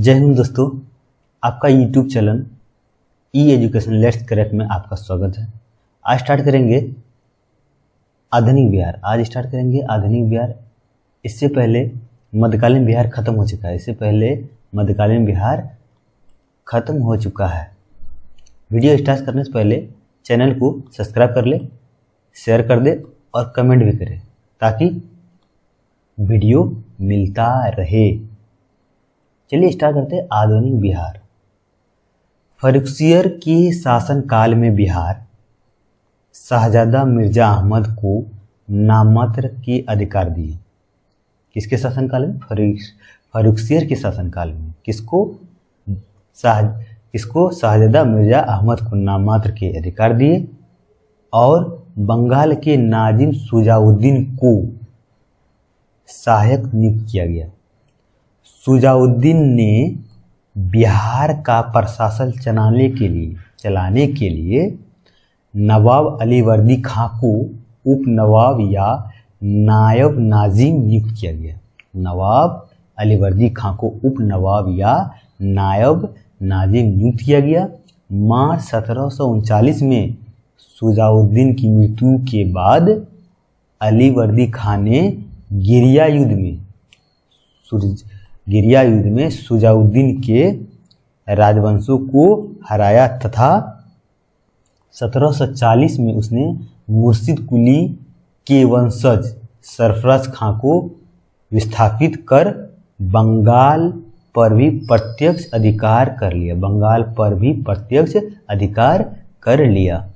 जय हिंद दोस्तों, आपका YouTube channel E education let's correct में आपका स्वागत है। आज स्टार्ट करेंगे आधुनिक बिहार। इससे पहले मध्यकालीन बिहार खत्म हो चुका है। वीडियो स्टार्ट करने से पहले चैनल को सब्सक्राइब कर ले, शेयर कर दे और कमेंट भी करें ताकि वीडियो मिलता रहे। चलिए स्टार्ट करते हैं। आधुनिक बिहार। फर्रुखसियर के शासनकाल में बिहार शाहजादा मिर्जा अहमद को नाममात्र के अधिकार दिए। किसके शासनकाल में? फर्रुखसियर के शासनकाल में। किसको? शाहजादा मिर्जा अहमद को नाममात्र के अधिकार दिए और बंगाल के नाजिम शुजाउद्दीन को सहायक नियुक्त किया गया। शुजाउद्दीन ने बिहार का प्रशासन चलाने के लिए नवाब अलीवर्दी खां को उप नवाब या नायब नाजिम नियुक्त किया गया। नवाब अलीवर्दी खां को उप नवाब या नायब नाजिम नियुक्त किया गया। मार्च 1739 में शुजाउद्दीन की मृत्यु के बाद अलीवर्दी खां ने गिरिया युद्ध में शुजाउद्दीन के राजवंशों को हराया तथा 1740 में उसने मुर्शिद कुली के वंशज सरफराज खां को विस्थापित कर बंगाल पर भी प्रत्यक्ष अधिकार कर लिया।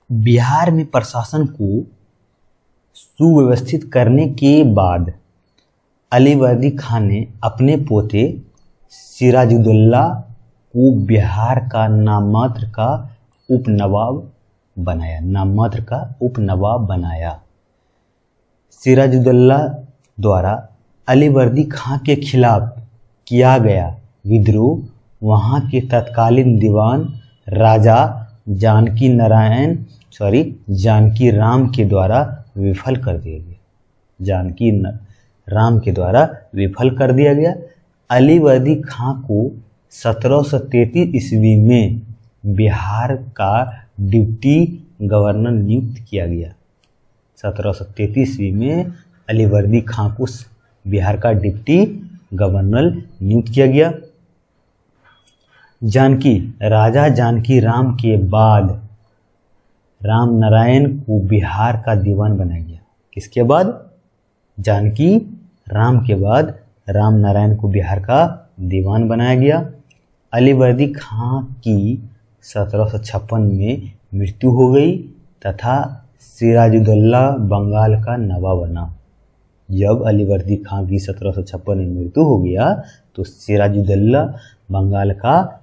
बिहार में प्रशासन को सुव्यवस्थित करने के बाद अलीवर्दी खान ने अपने पोते सिराजुद्दौला को बिहार का नाममात्र का उपनवाब बनाया। सिराजुद्दौला द्वारा अलीवर्दी खां के खिलाफ किया गया विद्रोह वहां के तत्कालीन दीवान राजा जानकी राम के द्वारा विफल कर दिया गया। अलीवर्दी खां को 1733 ईस्वी में बिहार का डिप्टी गवर्नर नियुक्त किया गया। 1733 ईस्वी में अलीवर्दी खां को बिहार का डिप्टी गवर्नर नियुक्त किया गया। राजा जानकी राम के बाद राम नारायण को बिहार का दीवान बनाया गया। किसके बाद? जानकी राम के बाद राम नारायण को बिहार का दीवान बनाया गया। अलीवर्दी खां की 1756 में मृत्यु हो गई तथा सिराजुद्दौला बंगाल का नवाब बना। जब अलीवर्दी खां की 1756 में मृत्यु हो गया तो सिराजुद्दौला बंगाल का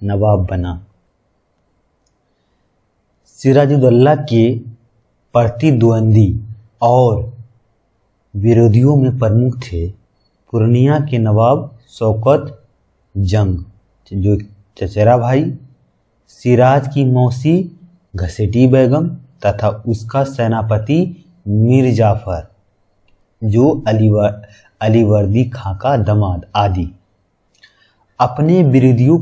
नवाब बना। सिराजुद्दौला के प्रतिद्वंदी और विरोधियों में प्रमुख थे पूर्णिया के नवाब शौकत जंग, जो चचेरा भाई, सिराज की मौसी घसेटी बेगम तथा उसका सेनापति मीर जाफर, जो अलीवर्दी खां का दामाद आदि। अपने विरोधियों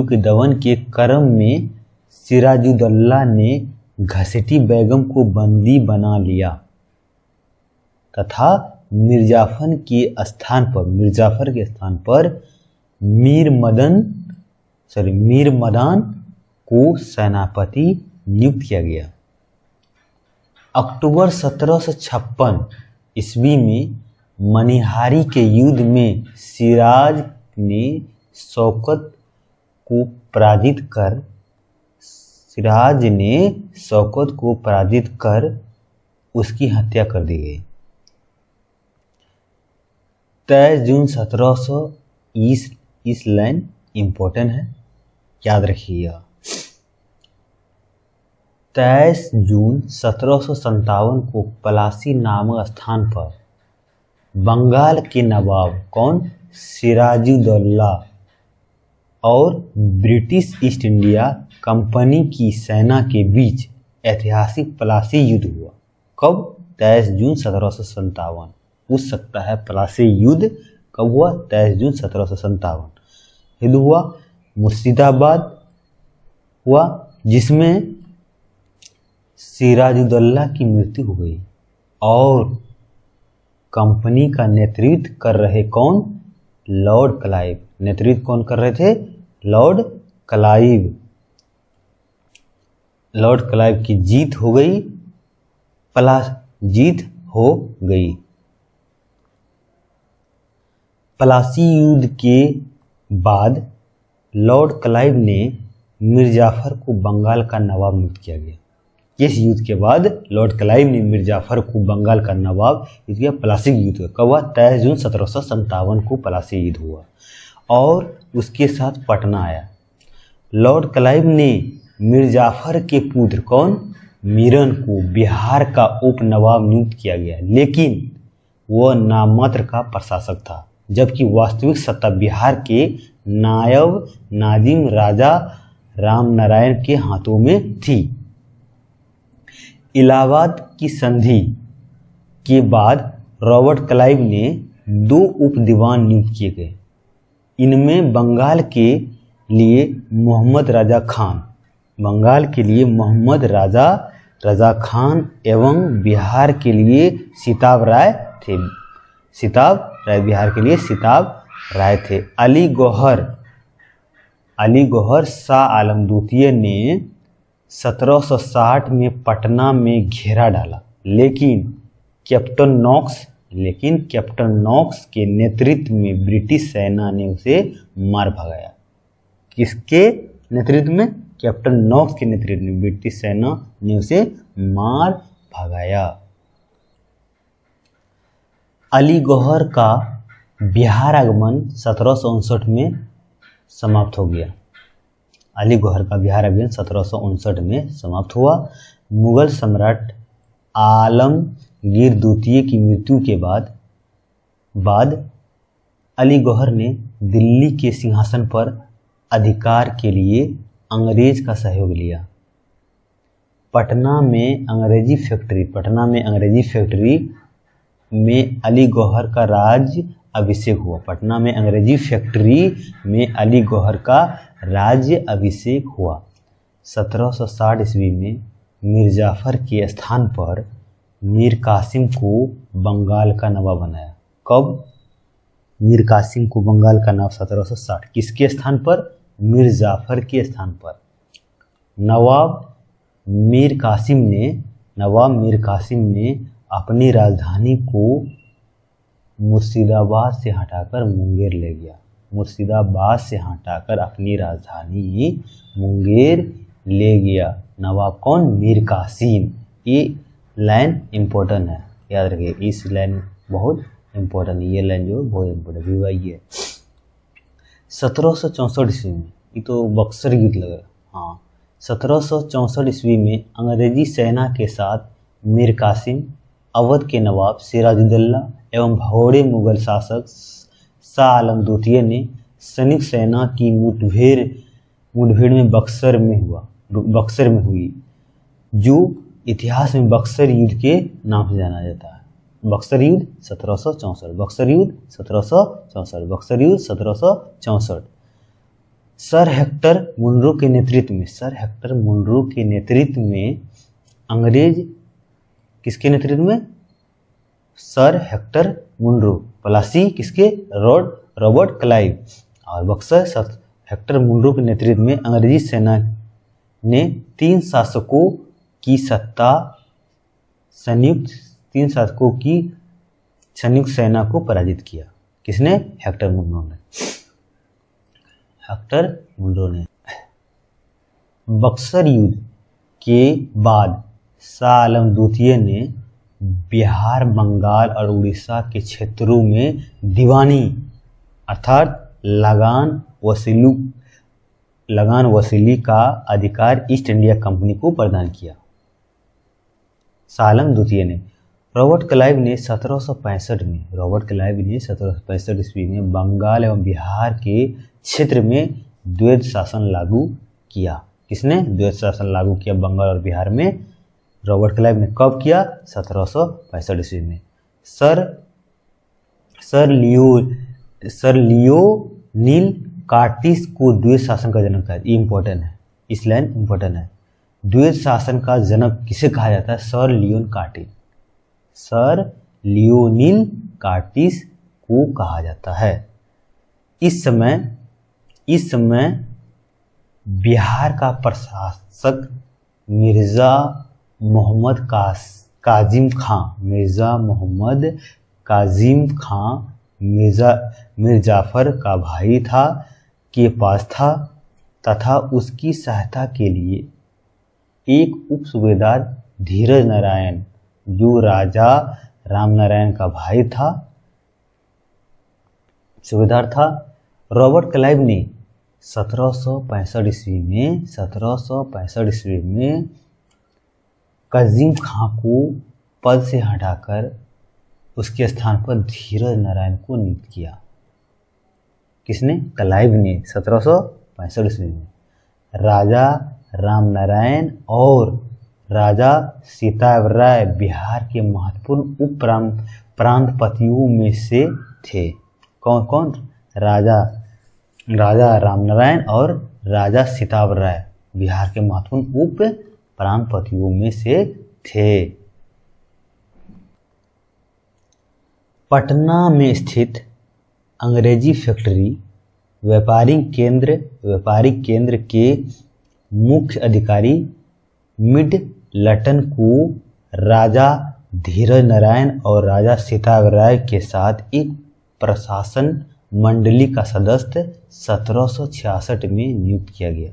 के दमन के क्रम में सिराजुद्दौला ने घसेटी बेगम को बंदी बना लिया तथा मिर्जाफर के स्थान पर मीर मदान को सेनापति नियुक्त किया गया। अक्टूबर 1756 ईस्वी में मनिहारी के युद्ध में सिराज ने शौकत को पराजित कर उसकी हत्या कर दी गई। 23 जून 1700 इस लाइन इंपॉर्टेंट है, याद रखिएगा। 23 जून 1757 को पलासी नामक स्थान पर बंगाल के नवाब सिराजुद्दौला और ब्रिटिश ईस्ट इंडिया कंपनी की सेना के बीच ऐतिहासिक पलासी युद्ध हुआ। कब? 23 जून 1757। पूछ सकता है प्लासी युद्ध कब हुआ? 23 जून 1757। युद्ध हुआ मुर्शिदाबाद हुआ, जिसमें सिराजुद्दौला की मृत्यु हो गई और कंपनी का नेतृत्व कर रहे कौन? Lord Clive. नेतृत्व कौन कर रहे थे? Lord Clive. लॉर्ड क्लाइव की जीत हो गई, जीत हो गई। प्लासी युद्ध के बाद लॉर्ड क्लाइव ने मीर जाफर को बंगाल का नवाब नियुक्त किया गया। इस युद्ध के बाद लॉर्ड क्लाइव ने मीर जाफर को बंगाल का नवाब नियुक्त किया। प्लासी युद्ध हुआ कब हुआ? 23 जून 1757 को प्लासी युद्ध हुआ और उसके साथ पटना आया। लॉर्ड क्लाइव ने मीर जाफर के पुत्र कौन? मीरन को बिहार का उप नवाब नियुक्त किया गया, लेकिन वह नाममात्र का प्रशासक था, जबकि वास्तविक सत्ता बिहार के नायब नाजिम राजा राम नारायण के हाथों में थी। इलाहाबाद की संधि के बाद रॉबर्ट क्लाइव ने 2 उप दीवान नियुक्त किए गए। इनमें बंगाल के लिए मोहम्मद राजा खान, बंगाल के लिए मोहम्मद रजा खान एवं बिहार के लिए सिताब राय थे। सिताब राय बिहार के लिए सिताब राय थे। अली गौहर शाह आलम द्वितीय ने 1760 में पटना में घेरा डाला, लेकिन कैप्टन नॉक्स के नेतृत्व में ब्रिटिश सेना ने उसे मार भगाया। किसके नेतृत्व में? कैप्टन नॉक्स के नेतृत्व में ब्रिटिश सेना ने उसे मार भगाया। अली गौहर का बिहार आगमन 1759 में समाप्त हो गया। अली गौहर का बिहार आगमन 1759 में समाप्त हुआ। मुगल सम्राट आलमगीर द्वितीय की मृत्यु के बाद अली गौहर ने दिल्ली के सिंहासन पर अधिकार के लिए अंग्रेज का सहयोग लिया। पटना में अंग्रेजी फैक्ट्री में अली गौहर का राज्य अभिषेक हुआ। पटना में अंग्रेजी फैक्ट्री में अली गौहर का राज्य अभिषेक हुआ। 1760 ईस्वी में मीर जाफर के स्थान पर मीर कासिम को बंगाल का नवाब बनाया। कब? मीर कासिम को बंगाल का नवाब 1760। किसके स्थान पर? मीर जाफर के स्थान पर। नवाब मीर कासिम ने अपनी राजधानी को मुर्शिदाबाद से हटाकर मुंगेर ले गया। मुर्शिदाबाद से हटाकर अपनी राजधानी मुंगेर ले गया। नवाब कौन? मीर कासिम। ये लाइन इम्पोर्टेंट है, याद रखिए, इस लाइन बहुत इम्पोर्टेंट है। ये लाइन जो बहुत इम्पोर्टेंट है। 1764 ईस्वी में, ये तो बक्सर युद्ध लगा। हाँ, 1764 ईस्वी में अंग्रेजी सेना के साथ मीर कासिम, अवध के नवाब सिराजुद्दौला एवं भौरे मुगल शासक शाह आलम द्वितीय ने सैनिक सेना की मुठभेड़ में बक्सर में हुई, जो इतिहास में बक्सर युद्ध के नाम से जाना जाता है। बक्सर युद्ध 1764। सर हेक्टर मुनरो के नेतृत्व में अंग्रेज, किसके नेतृत्व में? Sir Hector Munro. प्लासी किसके? Robert Clive. और बक्सर हेक्टर मुनरो के नेतृत्व में अंग्रेजी सेना ने 3 शासकों की संयुक्त सेना को पराजित किया। किसने? हेक्टर मुनरो ने। बक्सर युद्ध के बाद शाह आलम द्वितीय ने बिहार, बंगाल और उड़ीसा के क्षेत्रों में दीवानी अर्थात लगान वसूली का अधिकार ईस्ट इंडिया कंपनी को प्रदान किया। शाह आलम द्वितीय ने। रॉबर्ट क्लाइव ने 1765 ईस्वी में बंगाल एवं बिहार के क्षेत्र में द्वैध शासन लागू किया। किसने द्वैध शासन लागू किया बंगाल और बिहार में? रॉबर्ट क्लाइव ने कब किया? 1765 ईस्वी में। सर लियोनील कार्टिस को द्वैत शासन का जनक कहा। ये इंपॉर्टेंट है, इस लाइन इंपॉर्टेंट है। द्वैत शासन का जनक किसे कहा जाता है? Sir Leon Curtis. Sir Lionel Curtis को कहा जाता है। इस समय बिहार का प्रशासक मिर्जा मोहम्मद काजिम खां मीर जाफर का भाई के पास था तथा उसकी सहायता के लिए एक उप सूबेदार धीरज नारायण, जो राजा रामनारायण का भाई था, सूबेदार था। रॉबर्ट क्लाइव ने 1765 ईस्वी में काजिम खां को पद से हटाकर उसके स्थान पर धीरज नारायण को नियुक्त किया। किसने? क्लाइव ने 1765 ईस्वी में। राजा रामनारायण और राजा सीतावराय बिहार के महत्वपूर्ण उप प्रांतपतियों में से थे। कौन कौन? राजा रामनारायण और राजा सीतावराय बिहार के महत्वपूर्ण उप प्रांतपतियों में से थे। पटना में स्थित अंग्रेजी फैक्ट्री व्यापारिक केंद्र के मुख्य अधिकारी मिडलटन को राजा धीरज नारायण और राजा सीतावराय के साथ एक प्रशासन मंडली का सदस्य 1766 में नियुक्त किया गया।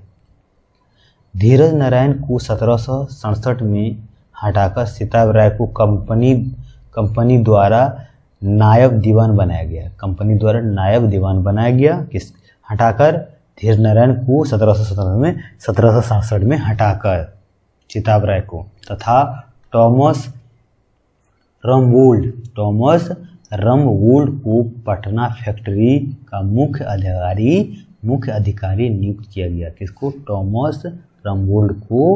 धीरज नारायण को 1767 में हटाकर सीतावराय को कंपनी द्वारा नायब दीवान बनाया गया। किस हटाकर? धीरज नारायण को 1767 में हटाकर सीतावराय को, तथा टॉमस रमवोल्ड को पटना फैक्ट्री का मुख्य अधिकारी नियुक्त किया गया। किसको? टॉमस रमवोल्ड को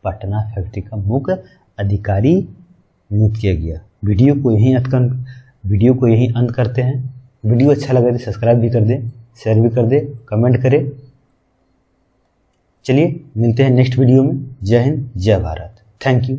पटना फैक्ट्री का मुख्य अधिकारी नियुक्त किया गया। वीडियो को यहीं अंत करते हैं। वीडियो अच्छा लगे तो सब्सक्राइब भी कर दें, शेयर भी कर दें, कमेंट करें। चलिए मिलते हैं नेक्स्ट वीडियो में। जय हिंद, जय भारत। Thank you.